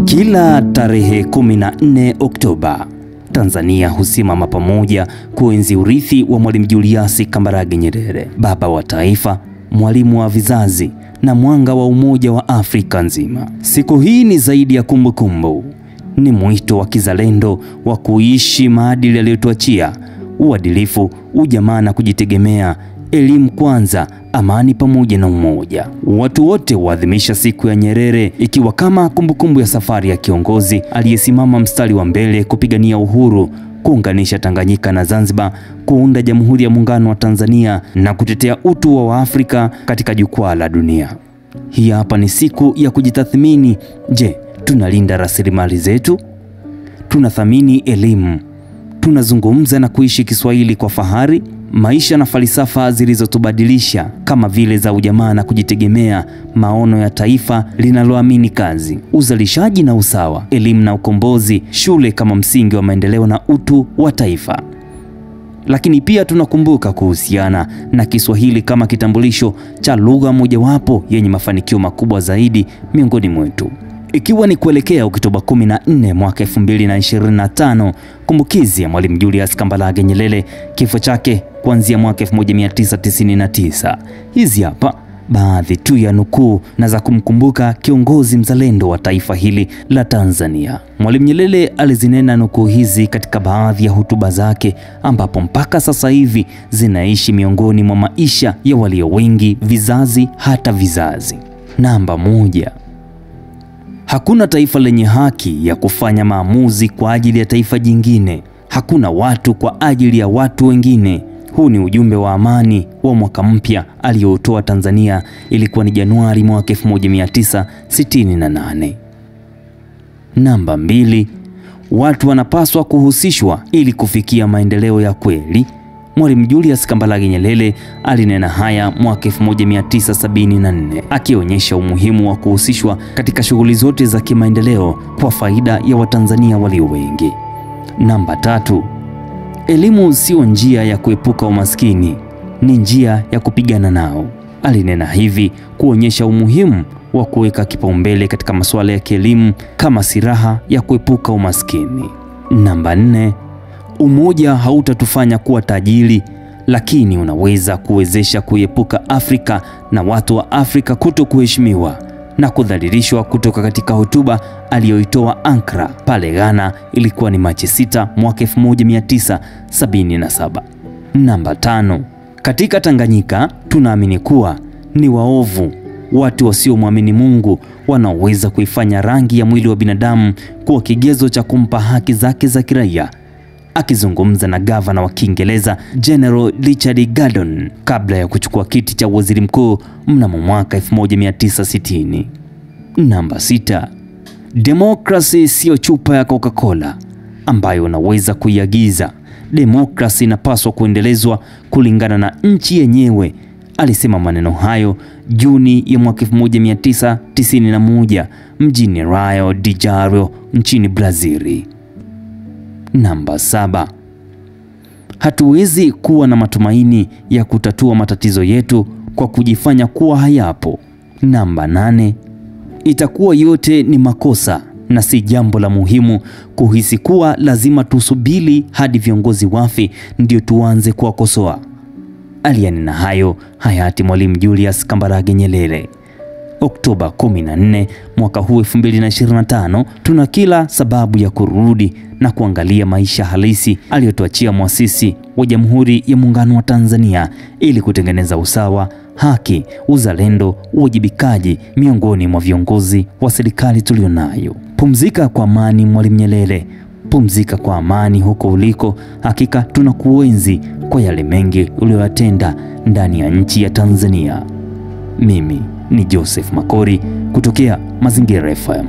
Kila tarehe 14 Oktoba, Tanzania husimama pamoja kuenzi urithi wa Mwalimu Julius Kambarage Nyerere, baba wa taifa, mwalimu wa vizazi na mwanga wa umoja wa Afrika nzima. Siku hii ni zaidi ya kumbukumbu, ni mwito wa kizalendo wa kuishi maadili aliyotuachia: uadilifu, ujamaa na kujitegemea, elimu kwanza, amani pamoja na umoja. Watu wote huadhimisha siku ya Nyerere ikiwa kama kumbukumbu ya safari ya kiongozi aliyesimama mstari wa mbele kupigania uhuru, kuunganisha Tanganyika na Zanzibar, kuunda Jamhuri ya Muungano wa Tanzania na kutetea utu wa Afrika katika jukwaa la dunia. Hii hapa ni siku ya kujitathmini. Je, tunalinda rasilimali zetu? Tunathamini elimu? Tunazungumza na kuishi Kiswahili kwa fahari? Maisha na falsafa zilizotubadilisha kama vile za ujamaa na kujitegemea, maono ya taifa linaloamini kazi, uzalishaji na usawa, elimu na ukombozi, shule kama msingi wa maendeleo na utu wa taifa. Lakini pia tunakumbuka kuhusiana na Kiswahili kama kitambulisho cha lugha mojawapo yenye mafanikio makubwa zaidi miongoni mwetu. Ikiwa ni kuelekea Oktoba 14 mwaka 2025, kumbukizi ya Mwalimu Julius Kambarage Nyerere, kifo chake kuanzia mwaka 1999. Hizi hapa baadhi tu ya nukuu na za kumkumbuka kiongozi mzalendo wa taifa hili la Tanzania. Mwalimu Nyerere alizinena nukuu hizi katika baadhi ya hotuba zake, ambapo mpaka sasa hivi zinaishi miongoni mwa maisha ya walio wengi, vizazi hata vizazi. Namba 1. Hakuna taifa lenye haki ya kufanya maamuzi kwa ajili ya taifa jingine. Hakuna watu kwa ajili ya watu wengine. Huu ni ujumbe wa amani wa mwaka mpya aliotoa Tanzania. Ilikuwa ni Januari mwaka 1968. Namba 2. Watu wanapaswa kuhusishwa ili kufikia maendeleo ya kweli. Mwalimu Julius Kambarage Nyerere alinena haya mwaka 1974, akionyesha umuhimu wa kuhusishwa katika shughuli zote za kimaendeleo kwa faida ya Watanzania walio wengi. Namba 3. Elimu sio njia ya kuepuka umaskini, ni njia ya kupigana nao. Alinena hivi kuonyesha umuhimu wa kuweka kipaumbele katika masuala ya kielimu kama silaha ya kuepuka umaskini. Namba 4. Umoja hautatufanya kuwa tajiri, lakini unaweza kuwezesha kuepuka Afrika na watu wa Afrika kutokuheshimiwa na kudhalilishwa. Kutoka katika hotuba aliyoitoa Accra pale Ghana, ilikuwa ni Machi 6 mwaka 1977. Namba 5. Katika Tanganyika tunaamini kuwa ni waovu watu wasiomwamini Mungu wanaoweza kuifanya rangi ya mwili wa binadamu kuwa kigezo cha kumpa haki zake za kiraia. Akizungumza na gavana wa Kiingereza General Richard Gordon kabla ya kuchukua kiti cha waziri mkuu mnamo mwaka 1960. Namba 6. Demokrasi sio chupa ya Coca-Cola ambayo unaweza kuiagiza. Demokrasi inapaswa kuendelezwa kulingana na nchi yenyewe. Alisema maneno hayo Juni ya mwaka 1991 mjini Rio de Janeiro nchini Brazil. Namba 7. Hatuwezi kuwa na matumaini ya kutatua matatizo yetu kwa kujifanya kuwa hayapo. Namba 8. Itakuwa yote ni makosa na si jambo la muhimu kuhisi kuwa lazima tusubiri hadi viongozi wafe ndio tuanze kuwakosoa. Aliyanena hayo hayati Mwalimu Julius Kambarage Nyerere. Oktoba 14 mwaka huu 2025, tuna kila sababu ya kurudi na kuangalia maisha halisi aliyotuachia muasisi wa Jamhuri ya Muungano wa Tanzania ili kutengeneza usawa, haki, uzalendo, uwajibikaji miongoni mwa viongozi wa serikali tulionayo. Pumzika kwa amani Mwalimu Nyerere. Pumzika kwa amani huko uliko. Hakika tunakuenzi kwa yale mengi uliyoyatenda ndani ya nchi ya Tanzania. Mimi ni Joseph Makori kutokea Mazingira FM.